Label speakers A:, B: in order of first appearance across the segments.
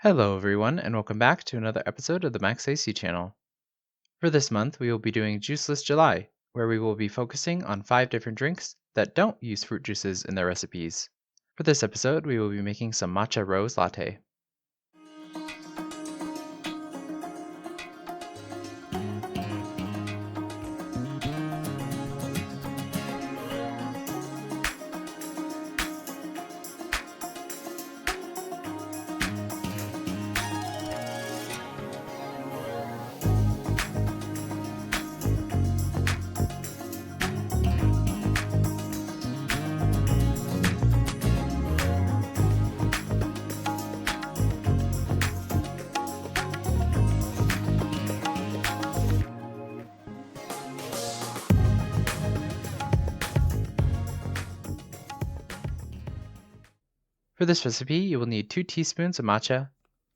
A: Hello everyone, and welcome back to another episode of the Max AC channel. For this month, we will be doing Juiceless July, where we will be focusing on 5 different drinks that don't use fruit juices in their recipes. For this episode, we will be making some Matcha Rose Latte. For this recipe, you will need 2 teaspoons of matcha.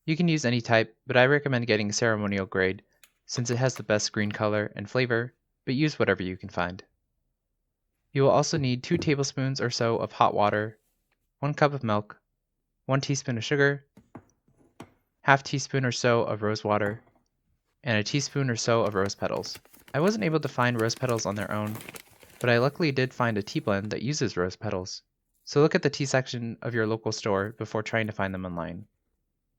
A: You can use any type, but I recommend getting ceremonial grade since it has the best green color and flavor, but use whatever you can find. You will also need 2 tablespoons or so of hot water, 1 cup of milk, 1 teaspoon of sugar, half teaspoon or so of rose water, and a teaspoon or so of rose petals. I wasn't able to find rose petals on their own, but I luckily did find a tea blend that uses rose petals. So look at the tea section of your local store before trying to find them online.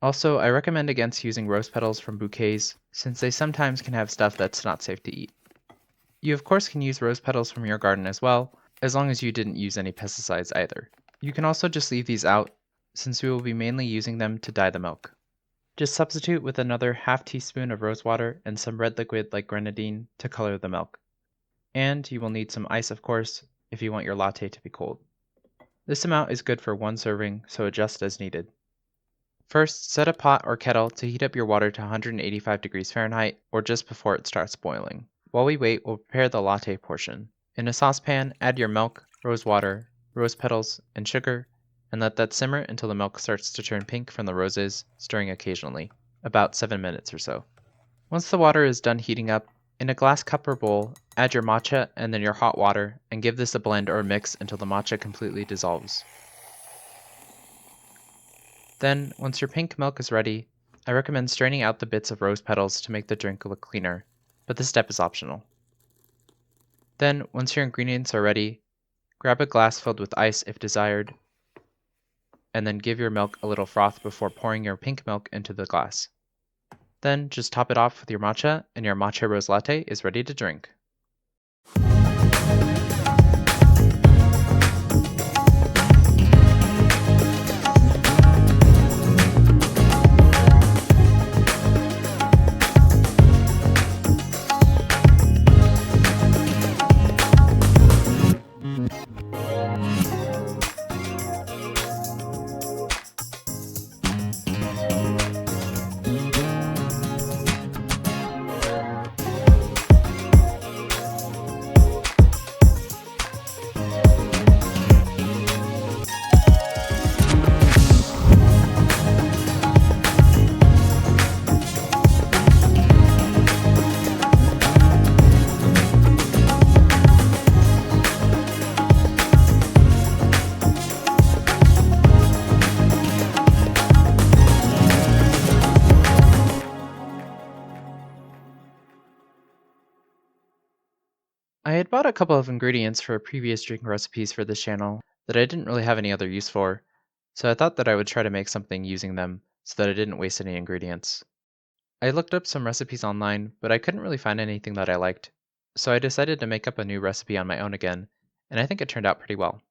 A: Also, I recommend against using rose petals from bouquets since they sometimes can have stuff that's not safe to eat. You of course can use rose petals from your garden as well, as long as you didn't use any pesticides either. You can also just leave these out since we will be mainly using them to dye the milk. Just substitute with another half teaspoon of rose water and some red liquid like grenadine to color the milk. And you will need some ice of course if you want your latte to be cold. This amount is good for 1 serving, so adjust as needed. First, set a pot or kettle to heat up your water to 185 degrees Fahrenheit or just before it starts boiling. While we wait, we'll prepare the latte portion. In a saucepan, add your milk, rose water, rose petals, and sugar, and let that simmer until the milk starts to turn pink from the roses, stirring occasionally, about 7 minutes or so. Once the water is done heating up, in a glass cup or bowl, add your matcha and then your hot water and give this a blend or mix until the matcha completely dissolves. Then, once your pink milk is ready, I recommend straining out the bits of rose petals to make the drink look cleaner, but this step is optional. Then, once your ingredients are ready, grab a glass filled with ice if desired, and then give your milk a little froth before pouring your pink milk into the glass. Then just top it off with your matcha, and your Matcha Rose Latte is ready to drink. I had bought a couple of ingredients for previous drink recipes for this channel that I didn't really have any other use for, so I thought that I would try to make something using them so that I didn't waste any ingredients. I looked up some recipes online, but I couldn't really find anything that I liked, so I decided to make up a new recipe on my own again, and I think it turned out pretty well.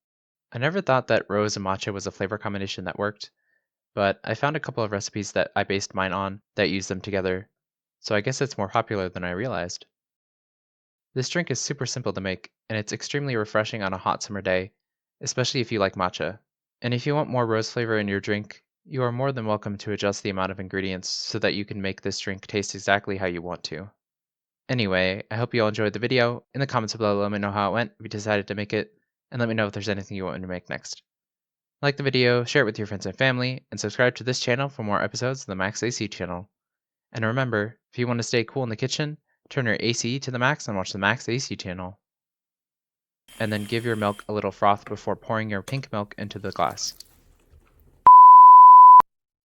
A: I never thought that rose and matcha was a flavor combination that worked, but I found a couple of recipes that I based mine on that use them together, so I guess it's more popular than I realized. This drink is super simple to make, and it's extremely refreshing on a hot summer day, especially if you like matcha. And if you want more rose flavor in your drink, you are more than welcome to adjust the amount of ingredients so that you can make this drink taste exactly how you want to. Anyway, I hope you all enjoyed the video. In the comments below, let me know how it went if you decided to make it, and let me know if there's anything you want me to make next. Like the video, share it with your friends and family, and subscribe to this channel for more episodes of the Max AC channel. And remember, if you want to stay cool in the kitchen, turn your AC to the max and watch the Max AC channel. And then give your milk a little froth before pouring your pink milk into the glass.